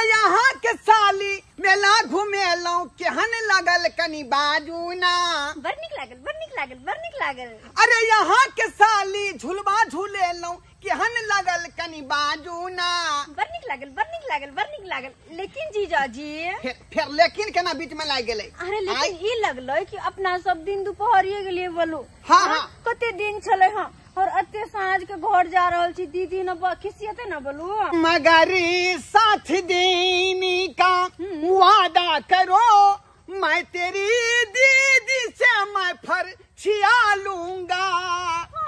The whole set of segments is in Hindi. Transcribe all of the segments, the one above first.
यहाँ के साली मेला घूमेलौ केहन लगल कनी बाजूना। बड़ निक लागल, बड़ निक लागल, बड़ निक लागल। अरे यहाँ के साली झुलवा झूलेलौ केहन लगल कनी बाजूना। बड़ निक लागल, बड़ निक लागल, बड़ निक लागल। लेकिन जीजाजी फिर लेकिन केना बीच में लाग गेलै। अरे लेकिन ई लगलै कि अपना सब दिन दुपहरिए गेलिए बोलू। हाँ कते दिन चले हाँ और अते साँझ के घर जा रहल छी दीदी न खिसियते न बोलू। मगर साथ देने का वादा करो मैं तेरी दीदी से मैं फर्चिया लूंगा।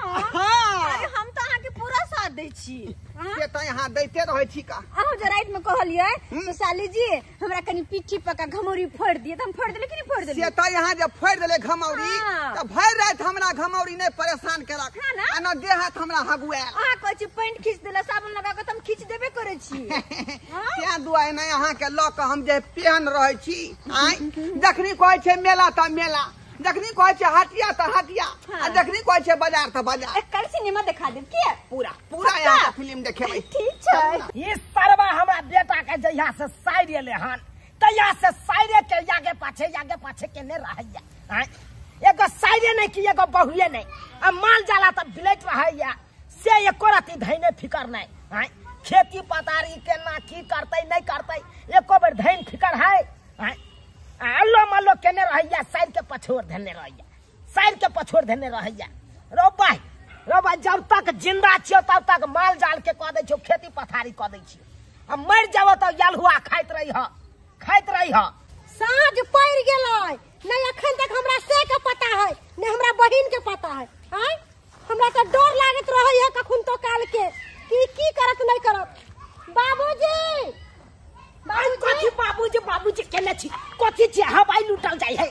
अरे हम तो अहाँ के पूरा साथ दै छी। से तो यहाँ दैते रहे छी का। अहाँ जे रात में कहलिए तो साली जी हमरा कनी पीठी पका घमौरी फोड़ दिए त हम फोड़ देले कि नहीं फोड़ देले। से तो यहाँ जब फोड़ देले घमौरी त भर रात हमरा घमौरी नहीं परेशान केलक आ न देह हाथ हमरा हगुआल। अहाँ कहै छी पेंट खींच देला साबुन लगा के हम खींच देबे करे छी। त्या दुआरे नहीं अहाँ के ल के हम जे पेहन रहे छी आई जखनी कहै छै मेला त मेला, जखनी कहै छै हटिया त हटिया आ जखनी कहै छै बाजार त बाजार। कल सिनेमा दिखा देब के पूरा पूरा यहाँ फिल्म देखेबै। ठीक छै। ये सरवा हमरा बेटा के जहिया से साइड एले हन तहिया से साइडे के आगे पाछे केने रहैया। एगो साइडे नहीं कि एगो बहुए नहीं आ माल जाला त बिलैट रहैया से एको रति धैने फिकर नहीं। खेती पतारी के ना की करतै नहीं करतै एको बेर धैन फिकर है। अल्लो मल्लो केने रहैया साइड के पछोड़ धने रहैया, साइड के पछोड़ धने रहैया। रो भाई जब तक जिंदा छियो तब तक माल जाल के कह दै छियो खेती पथारी कह दै छियो आ मर जाबो तो यलहुआ खाइत रही ह। साँझ पड़ गेलै नहीं अखन तक हमरा से के पता है नहीं हमरा बहिन के पता है। हमरा तो डर लागत रहे है कखुन तो काल के की करत नहीं करत। बाबूजी बाबूजी केने छी कथी छी हवाई लुटल जाय है।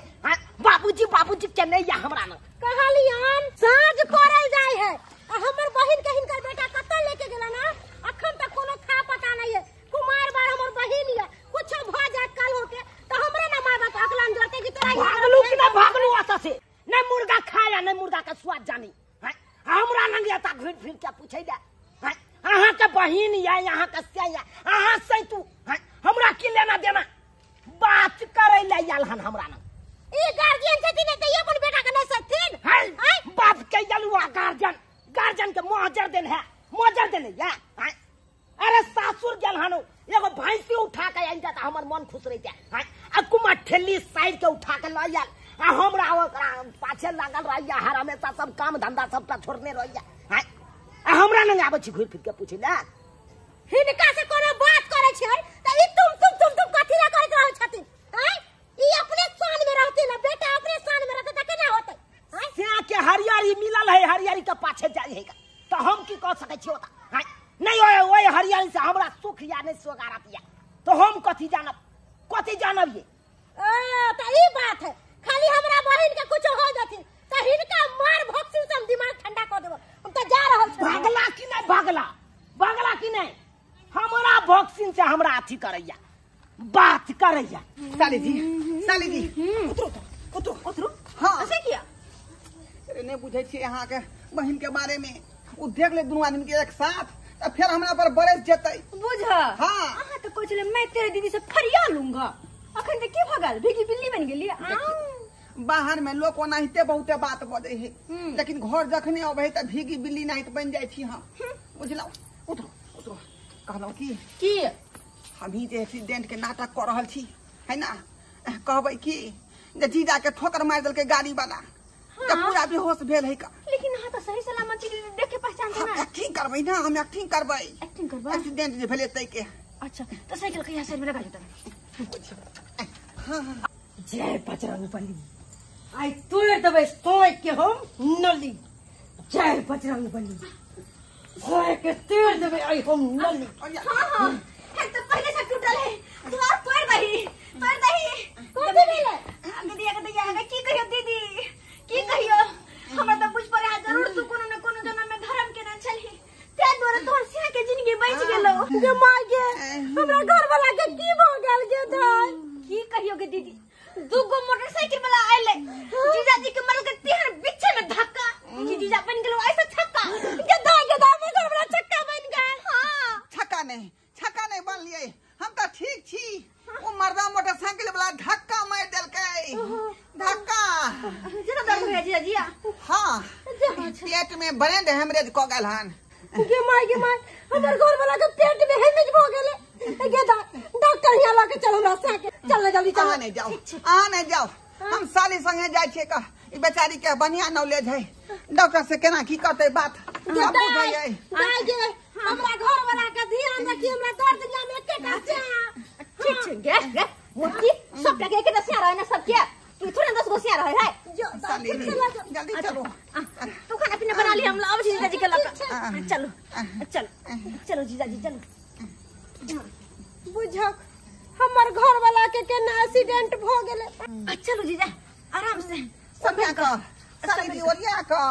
बाबूजी केने या हमरा न कहलियन साँझ पड़ल जाय है आ हमर बहिन के हिनकर बेटा कतऽ लेके गेला ना अखन तक कोनो खा पता नहीं है। कुमार बार हमर बहिन है कुछ भ जाए कल होके तो हमरे ना मार बाप अकलन जोते कि तोरा भागलू कि ना भागलू अत से नहीं मुर्गा खाया नहीं मुर्गा का स्वाद जानी। हमरा लंग आता घुर फिर के पूछै दे अहाँ के बहिन या यहाँ के से या अहाँ से तू हमरा की लेना देना बात करे ले आयल हन हमरा न। ई गार्जियन छथिन त ये अपन बेटा के नहीं सकथिन। बाप के यलुआ गार्जियन के मोहजर देन है मोहजर देन या। अरे सासुर गेल हन एगो भैंसी उठा के आइन त हमर मन खुश रहिते आ कुमा ठेली साइड के उठा के ल आयल आ हमरा ओकरा पाछे लागल रहैया हर हमेशा सब काम धंधा सबटा छोड़ने रहैया। हमरा लंग आबै छी घुर फिर के पूछे ना हिनका से कोनो बात करे छै त ई तुम कथि ला करत रहै छथिन। ई अपने शान में रहते ना बेटा अपने शान में रहते त केना होतै। से के हरियारी मिलल है हरियारी के पाछे जाय है तो हम की कह सकै छी ओता नहीं ओए हरियारी से हमरा सुख या नहीं सोगारत या तो हम कथि जानब ये। त ई बात है खाली हमरा बहिन के कुछ हो जथिन त हिनका मार भक्सिन से हम दिमाग ठंडा कर देब। हम त जा रहल छी भागला कि नहीं हमरा भक्सिन से हमरा अथी करैया बात करैया। साली जी उतरो। हाँ ऐसे किया अरे नहीं बुझे छी यहाँ के बहन के बारे में उ देख ले दोनों आदमी के एक साथ तो फिर हमरा पर बरस जतै बुझ। हाँ अहाँ तो कहै छले मैं तेरे दीदी से फरिया लूंगा अखन त की भगल भीगी बिल्ली बन गेली। बाहर में लोग ओनाहिते बहुते बात बजे है लेकिन घर जखने अबे त भीगी बिल्ली नहीं बन जाय छी। हम बुझलौ उतरो कहलौ की हम ही जे एक्सीडेंट के नाटक कर रहल छी है ना कहबै की जे जीजा के ठोकर मार देल के गाड़ी वाला जब पूरा बेहोश भेल है का। लेकिन अहाँ तो सही सलामत चीज देख के पहचान देना। एक्टिंग करबै ना हम एक्टिंग करबै एक्सीडेंट जे भेले तै के। अच्छा तो साइकिल कहिया साइड में लगा देता। हां जय बजरंग बली आई तोड़ देबै सोए के हम नली। जय बजरंग बली सोए के तोड़ देबै आई हम नली। हां है तो पहले से टूटल है तू और तोड़ दही कथि भेलै दीदी की कहियो दीदी की कहियो हमरा तो बुझ पड़े जरूर तू कोनो न कोनो जन्म में धर्म के न छली ते द्वारा तोहर सिया के जिंदगी बच गेलो। गे माय गे हमरा घर वाला के की भ गेल गे धाय की कहियो गे दीदी दूगो मोटरसाइकिल वाला आइले जीजा जी के मरल के तेहर पीछे में धक्का जीजा बन गेलो ऐसा छक्का गे धाय हमर घर वाला छक्का बन गए। छक्का नहीं बन लिए हम तो ठीक छी वो मर्दा मोटरसाइकिल वाला धक्का मार देलकै धक्का जरा दर्द हो जी जी हाँ पेट में ब्रेन हेमरेज क गेल हन गे माय हमर घर वाला के पेट में हेमरेज भ गेले गे डॉक्टर यहां लाके चल हमरा से चल जल्दी चल आ नहीं जाओ हम साली संगे जाय छे का ई बेचारी के बढ़िया नॉलेज है डॉक्टर से केना की करते बात क्या बुझाई गे हमरा घर वाला के ध्यान रखी हमरा दर्द दिया में एकेटा से ठीक छै गे मोटी सब लगे के दसिया रहे ना सब के तू थोड़ा 10 गो सिया रहे है साली जल्दी चलो तू खाना पीना बना ली हम अब जीजा जी के लगा चलो जीजा जी चलो बुझक हमर घर वाला के केना एक्सीडेंट भ गेले चलो जीजा आराम से सब का साली जी ओरिया का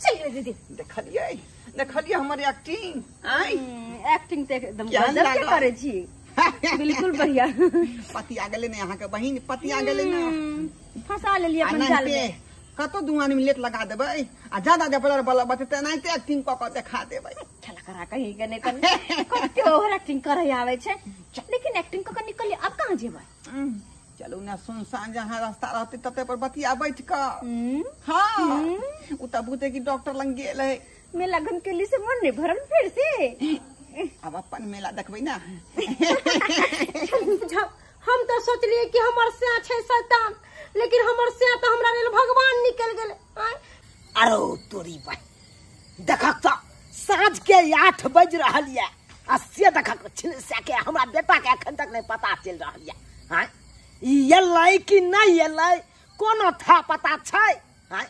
चलिए दीदी देखलिए हमर एक्टिंग आई एक्टिंग ते एकदम गजब के करे छी बिल्कुल बढ़िया पति आ गेले ने अहाँ के बहिन पति आ गेले ना फंसा लेलिए अपन जाल में कतो दुआन में लेट लगा देबै आ ज्यादा जबलर बल बते नाइते एक्टिंग क के दिखा देबै खेला करा कहीं के ने कते ओवर एक्टिंग करे आवे छे लेकिन एक्टिंग क के निकल अब कहां जेबै चलू ना सुनसान जहाँ रास्ता रहते तते पर बतिया बैठ का हाँ उ त बुते की डॉक्टर लंग गेल है मेला घन के लिए से मन नहीं भरल फिर से अब अपन मेला देखबै ना हम तो सोचलिए कि हमर से छै शैतान लेकिन हमर से तो हमरा लेल भगवान निकल गेले अरे तोरी भाई देखक तो साँझ के 8 बज रहल ये आ से देखक छिनसा के हमरा बेटा के अखन तक नहीं पता चल रहल ये हां ये लाई कि नहीं ये लाई कोनो था पता छै हां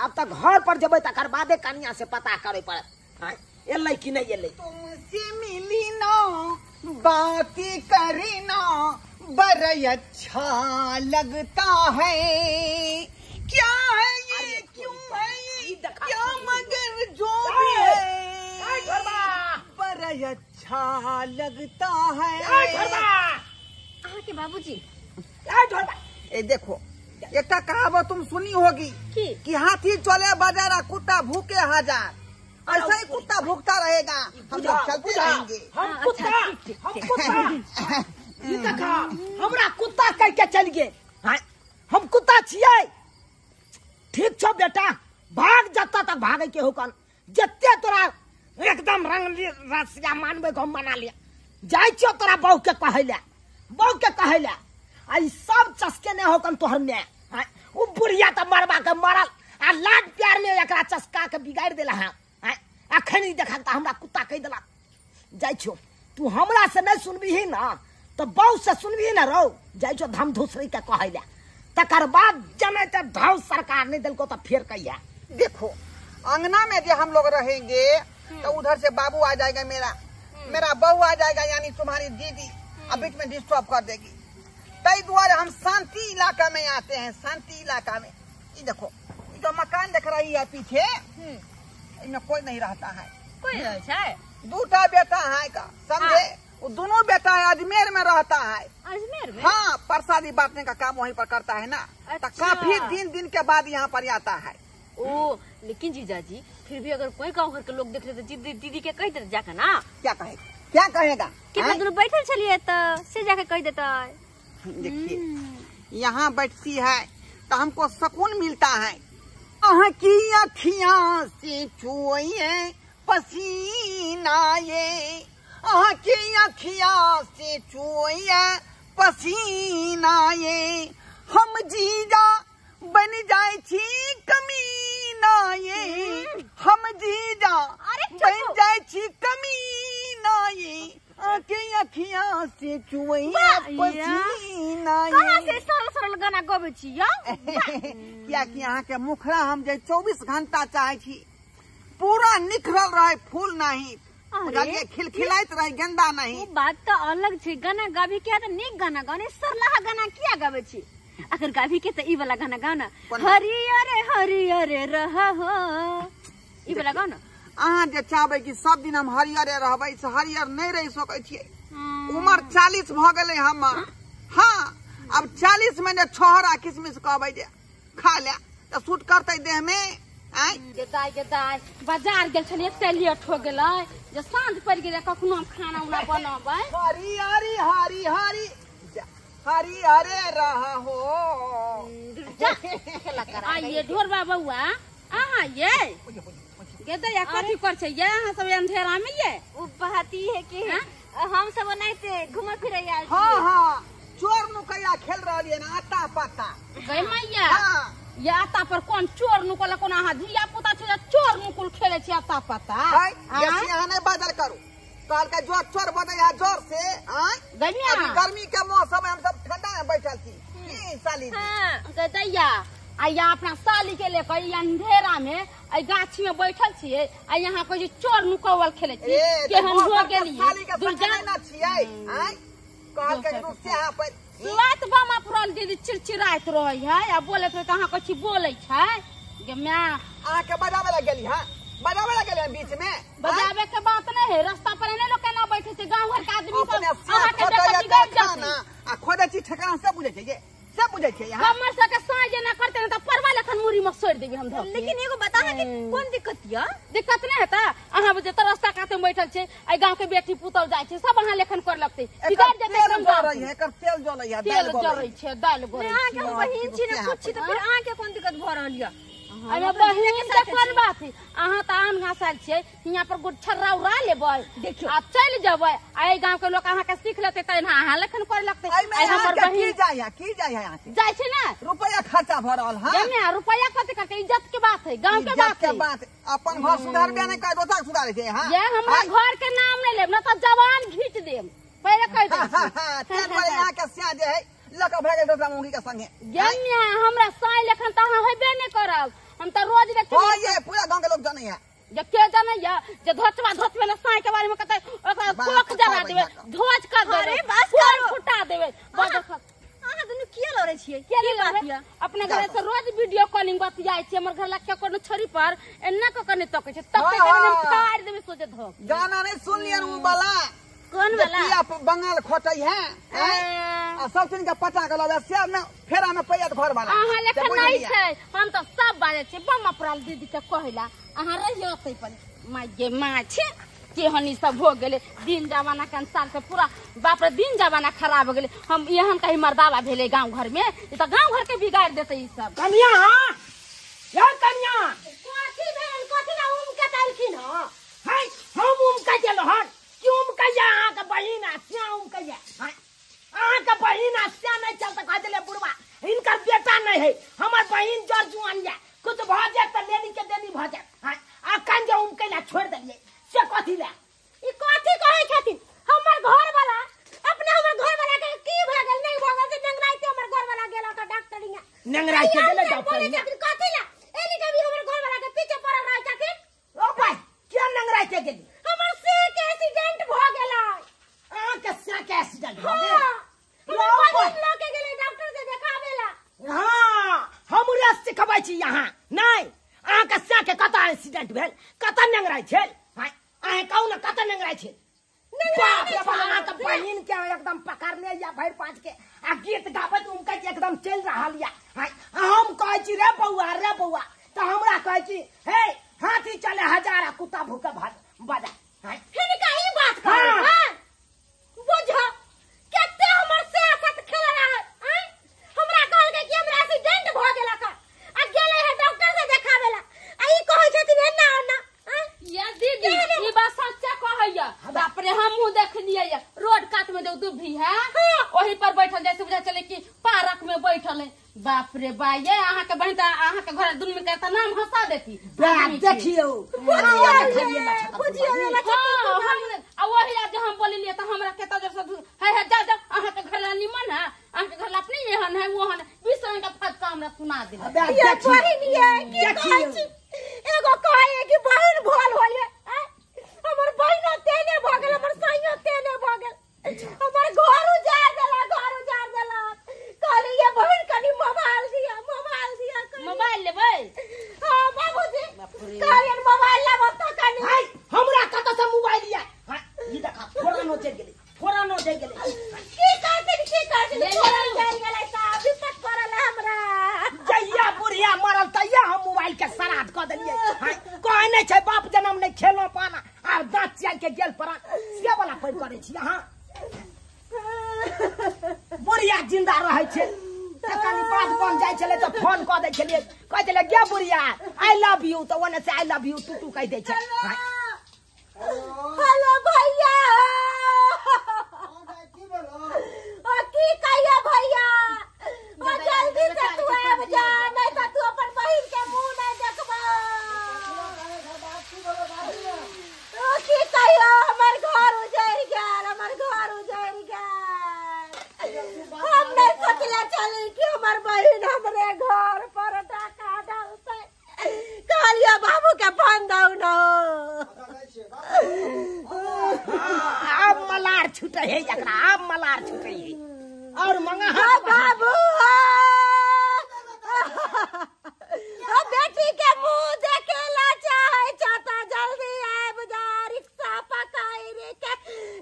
अब तक घर पर जबै तकर बादे कन्या से पता करे पड़त हां ये लाई कि नहीं ये लाई तुमसे मिली ना बातें करी ना बड़ा अच्छा लगता है क्या है ये क्यों है क्या मगर जो भी है बड़ा अच्छा लगता है के बाबूजी ए देखो एक कहावत तुम सुनी होगी कि हाथी चले बाजारा कुत्ता भूखे हजार ऐसा ही कुत्ता भूखता रहेगा हम लोग चलते रहेंगे हम कुत्ता हमरा कुत्ता कह के चल गए हम कुत्ता छिए ठीक छो बेटा भाग जत्ता तक भागे के होकन जत्ते तोरा एकदम रंग रसिया मानबे को मना लिया जाय छो तोरा बहु के कहैला आई सब चस्के ने होकन तोहर में उ बुढ़िया त मरबा के मरल आ लाड प्यार में एकरा चस्का के बिगाड़ देला है अखन ही देखा त हमरा कुत्ता कह देला जाय छो तू हमरा से नहीं सुनबी ना तो बहु से सुनबी ना रो जाय छो धम धूसरी के कहैला तकर बाद जमे त ढाउ सरकार नहीं दिलको तो फिर कहिया देखो अंगना में जो हम लोग रहेंगे तो उधर से बाबू आ जाएगा मेरा बहू आ जाएगा यानी तुम्हारी दीदी अब बीच में डिस्टर्ब कर देगी तई द्वारा हम शांति इलाका में आते हैं शांति इलाका में ये देखो ये जो मकान दिख रही है पीछे इनमें कोई नहीं रहता है कोई है दूटा बेटा है का समझे वो दोनों बेटा है अजमेर में रहता है अजमेर में हाँ प्रसादी बांटने का काम वहीं पर करता है ना तो काफी दिन के बाद यहाँ पर आता है ओ लेकिन जीजा जी फिर भी अगर कोई गाँव घर के लोग देख रहे तो दीदी के कह देते जाकर ना क्या कहेगा कितना दूर बैठल चलिए तो से जाके कह देता है देखिए यहाँ बैठती है तो हमको सुकून मिलता है अहाँ की अखियाँ से चुए पसीना ये अहाँ की अखियाँ से चुए पसीना ये हम जीजा बन जाए छी कमीना ये हम जीजा बन जाए छी कमीना ये आके अखियाँ से चुए पसीना ये कहाँ से सरल गाना गावे छी क्या कि यहाँ के मुखड़ा हम जे 24 घंटा चाहे छी पूरा निखरल रहे फूल नहीं खिलखिलाइत रहे गेंदा नहीं बात तो अलग छे गाना गाभी क्या तो निक गाना गाने सरला गाना किया गावे छी अगर गाभी के तो ई वाला गाना गाना हरियर रहा हो ई वाला गाना अहाँ जे चाहबे कि सब दिन हम हरियर रहबै से हरियर नहीं रह सकै छियै उम्र 40 भ गेलै हमर हाँ अब 40 में छोहरा किसमिस कहबै जे खा ले तो सूट करते देह में गेदाय बाजार गेल छलिए ते लेट हो गेलै जे सांझ पड़ गेले कखनो हम खाना उना बनाबै हरी हरी हरी हरी हरी अरे रहा हो आ ये ढोरबा बउआ आहा ये गेदे या कथी कर छै ये अहाँ सब अंधेरा में ये उ बहाती है कि हम सब ओनाइते घुम फिरे आयल छी। हाँ हाँ चोर नुकैया खेल रहलिए ना आता पता गई मैया हाँ ये आता पर कौन चोर नुकल कोन अहाँ धिया पुता छै चोर नुकुल खेले छी आता पता है जैसे यहाँ नहीं बदल करू काल का जोर चोर बदल यहाँ जोर से गनिया अभी गर्मी के मौसम में हम सब ठंडा में बैठल थी साली हां गदैया आ यहाँ अपना साली के लेकर अंधेरा में आई गाछी में बैठल छिए आ यहाँ कोई चोर नुकौल खेले छी केहन हो गेलिए साली के संग ना छिए हैं काल के रूप से यहाँ पर सुआत बामा पुरान दीदी चिड़चिड़ाइत रही है आ बोले तो कहाँ कुछ बोले छै गे मैं आके बजावे लग गेली हां बजावे लग गेली बीच में बजावे के बात नहीं है रास्ता पर नहीं लोग केना बैठे छै गांव घर के आदमी सब अहाँ के देखा खाना आ खोदे छी ठिकाना सब बुझे छै ये सब बुझे छै यहाँ हमर सब के साँझ ना करते न त परवा लखन मुरी में छोड़ देबी हम धर लेकिन एगो बता कि कोन दिक्कत या दिक्कत नहीं है ता अहाँ जे रास्ता काते बैठल छै आई गांव के बेटी पुतल जाय छै सब अहाँ लेखन कर लगते बिगाड़ जेते तेल जरै है एकर तेल जलै है तेल जरै छै दाल गोरै अहाँ के बहिन छी न कुछ त फिर अहाँ के कोन दिक्कत भ रहल या अरे बहिन के कोन बात है अहाँ त आन घासल छियै यहाँ पर गुच्छर्रा उड़ा लेबै देखियो आ चल जेबै आई गांव के लोग अहाँ के सीख लेते त अहाँ लेखन कर लगते आई हमर बहिन की जाय यहाँ से जाय छै ना रुपया खर्चा भ रहल हां जमे रुपया कते करते इज्जत के बात है गांव के बात है अपन घर सुधारबे नहीं कर दोसर सुधारे छै हां ये हमरा घर के नाम नहीं लेब न त जवान घीच देब पहले कह दे तेल वाले यहाँ के सिया जे है लक भागे दोसरा मुंगी के संगे जमे हमरा साई लेखन त अहाँ होबे नहीं करब हम त रोज देखते हां ये पूरा गांव के लोग जाने है जे के जाने या जे धोचवा धोचवे न साई के बारे में कहते ओकरा कोख जला देबे धोच कर देबे अरे बस करो फुटा देबे अहाँ दुनु किया लड़े छियै के बात या अपने घर से रोज वीडियो कॉलिंग बतियाई छै हमर घर लक्ष्य कोनो छोरी पर एन्ना क कने तकै छै तब के हम फाड़ देबे सोचे धो गाना नहीं सुन लियन उ वाला कोन वाला पिया बंगाल खोटै है आ सब दिन का पता कर लबे से में फेरा में पैत घर वाला अहाँ लेखन नहीं छै हम तो सब बाजे छै बम्मा पराल दीदी के कहला अहाँ रहियो तै पर माय गे माय छै केहनी सब हो गेले दिन जमाना के अनुसार से पूरा बाप रे दिन जमाना खराब हो गेले हम एहन कहीं मर्दावा भेले गांव घर में ई तो गांव घर के बिगाड़ देते ई सब कन्या हां या कन्या कथी भेल कथी ना उम के तलखिन ह है हम उम का गेल हन क्यों उम का या अहाँ के बहिन आ क्या उम का या अहाँ के बहिन आ क्या नहीं चलता कह देले बुढ़वा इनकर बेटा नहीं है हमर बहिन जर जुआन या कुछ भ जाए त लेनी के देनी भ जाए हां आ कान जे उम कैला छोड़ देलिए से कथी ले ई कथी कहै छथिन हमर घर वाला अपने हमर घर वाला के की भ गेल नहीं भ गेल से नंगराइते हमर घर वाला गेला त डॉक्टरिया नंगराई के गेले बोले डॉक्टर छथिन कथी ला एनी के भी हमर घर वाला के पीछे पड़ल रहै छथिन ओ भाई क्या नंगराई के गेली हमर सिर के एक्सीडेंट भ गेलै अहाँ के सिर के एक्सीडेंट भ गेल हमर बहिन ल के गेलै डॉक्टर से देखावेला हां हमरा सिखबै छी यहाँ नहीं अहाँ के सिर के कता एक्सीडेंट भेल कता नंगराई छल अहाँ कहू न कता नंगराई छल बाप रे बाप अहाँ के बहिन के एकदम पकड़ने या भर पाँच के आ गीत गाबत उनका एकदम चल रहल या हम कहै छी रे बउआ त हमरा कहै छी हे हाथी चले हजार कुत्ता भूखे बजा हिनका ई बात कहै हां बुझ कते हमर सियासत खेल रहा है हमरा कहल के कि हमरा एक्सीडेंट भ गेला का आ गेले है डॉक्टर से देखावेला आ ई कहै छथिन एना ओना या दीदी ई बात सच्चा कहैया बाप रे हमहू देखलिए रोड काट में जो दुभी है ओही पर बैठल जैसे बुझा चले कि पार्क में बैठल है बाप रे बा ये अहाँ के बहिन अहाँ के घर दुन में कहता नाम हंसा देती देखियो वही आज हम बोलिए तो हमरा कहता जब है जा अहाँ के घर निमन है अहाँ के घर अपनी एहन है वो हन विषय का फटका हमरा सुना दे ये बहिन ये की कहै छी एगो कहै कि बहिन भोल होइए हमर बहिनो तेने भ गेल हमर साइयो तेने भ गेल हमर घर उजाड़ देला कहली ये बहिन कनी मोबाइल दिया मोबाइल लेबै हां बाबूजी कहलियन मोबाइल लेबो त कनी हाय हमरा कत से मोबाइल लिया ई देखा फोरानो चल गेलै की कहथिन फोरन चल गेलै साहब विपत करल हमरा जइया बुढ़िया मरल तइया हम मोबाइल के श्राद्ध क देलिए हाय कहै नै छै बाप जन्म नै खेलो पाना आ दांत चाल के तेल पर से वाला पैर करे छी अहाँ बुढ़िया जिंदा रहे छे कनी बात बन जाय छले तो फोन क दै छलिए कह देले गे बुढ़िया आई लव यू तो ओने से आई लव यू टू कह दै छै हेलो भैया की कहियो भैया जल्दी से तू आब जा नहीं तो तू अपन बहिन के मुंह नहीं देखबा की कहियो हमर घर उजड़ गेल हम नहीं सोचले चली कि हमर बहिन हमरे घर पर डाका डालते कहलिए बाबू के फोन दऊ न अब मलार छूटे है एकरा अब मलार छूटे है और मंगा बाबू बेटी के मुंह देखेला चाहे चाचा जल्दी आब जा रिक्शा पकाई रे के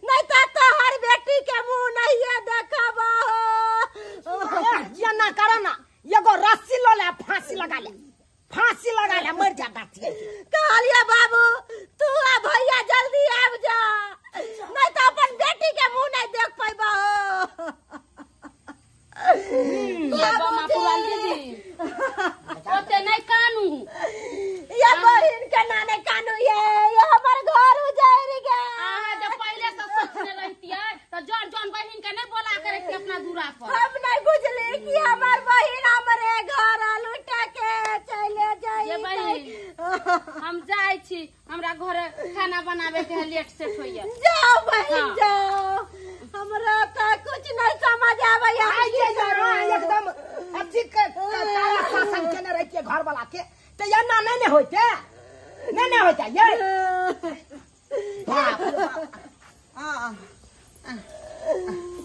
नहीं तो तोहर बेटी के मुंह नहीं देखबा ये ना करो ना एगो रस्सी लो ले फांसी लगा ले मर जा बाती कहलिए बाबू तू आ भैया जल्दी आब जा नहीं तो अपन बेटी के मुंह नहीं देख पाइबा ओते नहीं कानू ये बहिन के नाने कानू ये हमर घर उजड़ गया आहा जब पहले से सोचने रहती है तो जौन बहन के नहीं बोला करे थी अपना दूरा पर हम नहीं बुझली कि हमर बहिन हमरे घर लुट के चले जाई ये बहन हम जाई छी हमरा घर खाना बनावे के लेट सेट होइए जाओ बहिन जाओ हमरा का कुछ नहीं समझ आवे ये जरा एकदम अच्छी तारा शासन केने रह के घर वाला के तो ये ना नहीं होते ये बाप रे बाप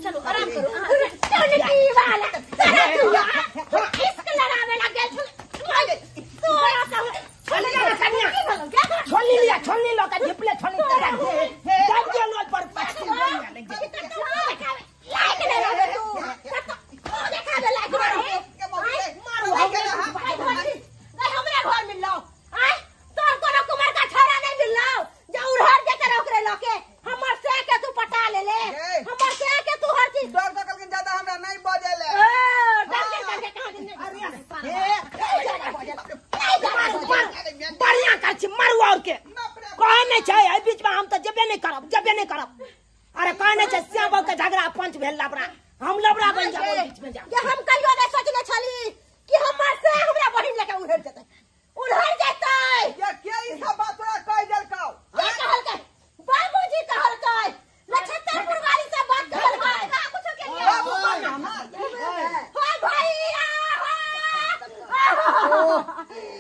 चलो आराम करो टोनकी वाला तेरा तू इसके लगावे लगे तोरा सब छोली लो का झिपले छोली तेरा जब के नोट पर पछी लग लाइक नहीं रहे तू देखा दे लाइक मारो हमरा घर मिल लो आय तोर कोनो कुमार का छोरा नहीं मिल लो जा उड़हर के तरह ओकरे लोके हमर से के तू पटा ले हमर से के तू हर चीज डर तो कल ज्यादा हमरा नहीं बजेले डर के बढ़िया कर छी मारू और के कहे नहीं छै ए बीच में हम तो जबे नहीं करब अरे कहे नहीं छै श्याम बाबू के झगड़ा पंच भेल लबरा हम लबरा बन जाबो बीच में जा ये हम कहियो नहीं सोचले छली कि हमर से हमरा बहिन लेके उड़हर जतै ये के ई सब बात तोरा कह देलकौ ये कहलकै बाबूजी कहलकै नक्षत्रपुर वाली से बात कहलकै कुछ के लिए बाबू हो भैया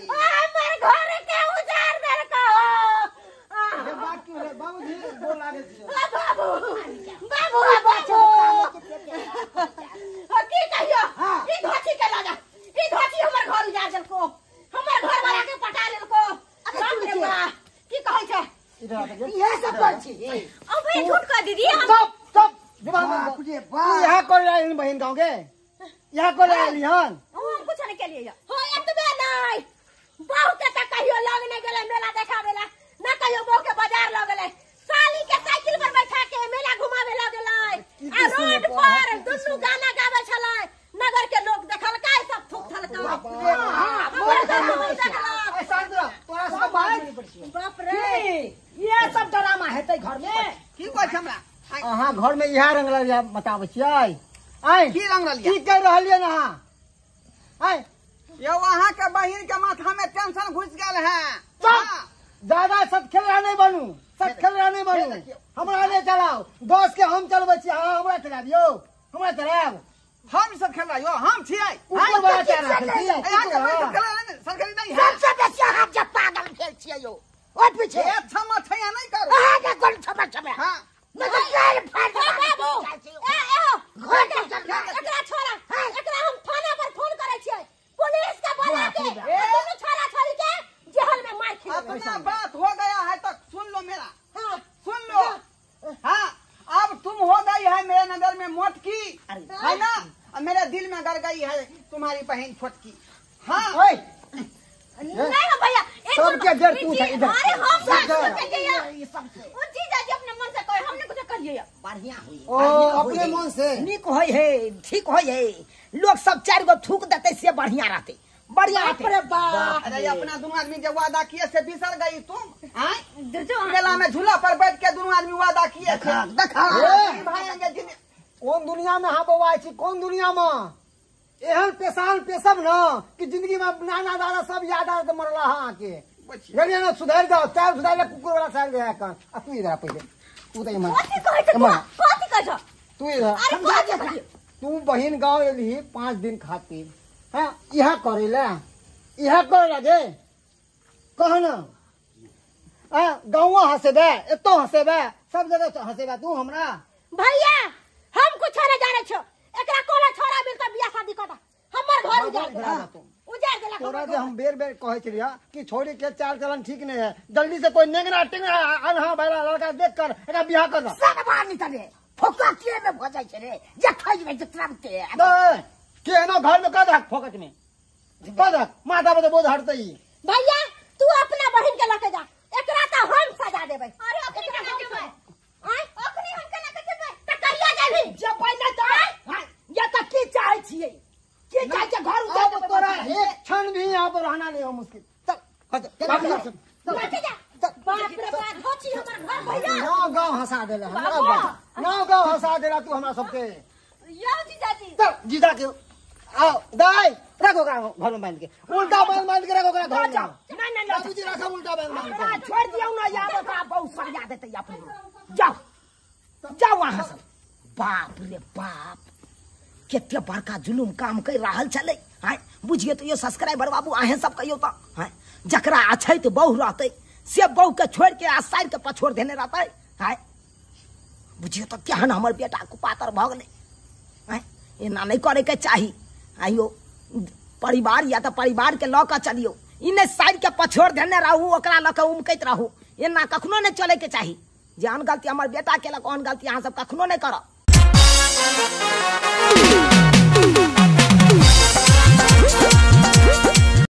हमर घर के उजाड़ देलकै ये बात क्यों है बाबूजी बोल आगे बाबू की कहियो ई धोती के लगा ई धोती हमर घर उजाड़ देलको हमर घर वाला के पटा लेलको बाप रे बा की कहै छै ये सब कर छी अब ये झूठ कह दीदी सब जवाब दे यहां कर रही बहन गांव के यहां कर रही हन हम कुछ नहीं के लिए हो एतबे नहीं बहु के त कहियो लग नहीं गेले मेला देखावेला ना कहियो बहु के बाजार लग गेले साली के साइकिल पर बैठा के मेला घुमावे लग गेले आ रोड पर दुनु गाना गावे छले नगर के लोग देखलकै सब थूक थलकै बाप रे ये सब ड्रामा हेतै घर में की कहै छै हमरा अहाँ घर में इहा रंग ललिया बताबै छियै आइ की रंग ललिया की कह रहलियै ना आइ यो अहाँ के बहिन के माथा में टेंशन घुस गेल है ज्यादा सब खेल रहा नहीं बनू हमरा ले चलाओ दोस्त के हम चलबै छी अहाँ हमरा चलाबियो हमरा चलाब हम सब खेल रहा हम छियै ऊपर बड़ा चारा खेल यहाँ के बहिन खेल सरकारी नहीं है सबसे बेसी अहाँ जब पागल खेल छियै यो ओट पीछे ए क्षमा छैया नहीं करो अहाँ के कोन छबे हां मगर यार फाड़ बाबू एकरा छोरा एकरा हम थाना पर फोन करै छियै पुलिस के बोला के दोनों छोरा छोरी के जेल में मार खिला अपना बात हो गया है तो सुन लो मेरा सुन लो हाँ अब तुम हो गई है मेरे नजर में मोटकी है ना और मेरे दिल में गड़ गई है तुम्हारी बहन छोटकी हाँ नहीं भैया सबके जड़ तू है इधर अरे हम सब के ये सब उन चीज है अपने है बढ़िया हुई ओ अपने मन से निक होई है ठीक होई है लोग सब 4 गो थूक देते से बढ़िया रहते बढ़िया अरे बाप अरे अपना दोनों आदमी जब वादा किए से बिसर गई तुम मेला में झूला पर बैठ के दोनों आदमी वादा किए थे भाई कौन दुनिया में हाँ बउआ छी कौन दुनिया में एहन पेशान पेशब न कि जिंदगी में नाना दादा सब याद आ मरला हाँ के जरिए ना सुधर जाओ चार सुधर कुकुर वाला साल गया कान तू इधर पहले तू तो तू इधर तू बहन गाँव एली 5 दिन खातिर हाँ यह करेला यह करेला गे कह न गाँव हंसेबे एतो हंसेबे सब जगह हंसेबे तू हमरा भैया हम कुछ न जाने छो एकरा कोला छोड़ा मिलता बियाह शादी करता हमर घर उजाड़ देला तोरा जे हम बेर बेर कहे छलिया कि छोड़ी के चाल चलन ठीक नहीं है जल्दी से कोई नेंगरा टेंगरा अनहा बैला लड़का देख कर एकरा बियाह कर दे सब बाहर निकल रे फोका के में भजाई छे रे जे खाई में जतरा के के ना घर में कद फोकट में कद माथा पे बोझ हटतई भैया तू अपना बहन के लेके जा एकरा त हम सजा देबै अरे ओकनी के देबै ओकनी हम केना के देबै त करिया जाबी जे पहले तो ये तो की चाहे छिए के चाहे के घर उतार अब तोरा एक क्षण भी यहाँ पर रहना नहीं हो मुश्किल चल बाप रे बाप होची हमर घर भैया नाव गाँव हंसा देला नाव गाँव हंसा देला तू हमरा सबके यो जीजाजी चल जीजा के आओ दाई रखो घर में बांध के उल्टा बांध के रखो घर में नहीं बाबूजी रखो उल्टा बांध के छोड़ दियो ना याद का बहुत सजा देते अपने जाओ जाओ वहां से बाप रे बाप केते बड़का जुलूम काम कर रहल चले हां बुझिए तो ये सब्सक्राइबर बाबू आहे सब कहियो तो हां जकरा अच्छे तो बहु रहते से बहु के छोड़ के आ साइड के पछोड़ देने रहते हां बुझिए तो क्या न हमर बेटा को पातर भ गेले हां एना नहीं करे के चाही आइयो परिवार या तो परिवार के लऽ के चलियो इने साइड के पछोड़ देने रहू ओकरा लऽ के उमकैत रहू एना कखनो नहीं चले के चाही जान गलती हमर बेटा केलक ओहन गलती अहाँ सब कखनो नहीं करब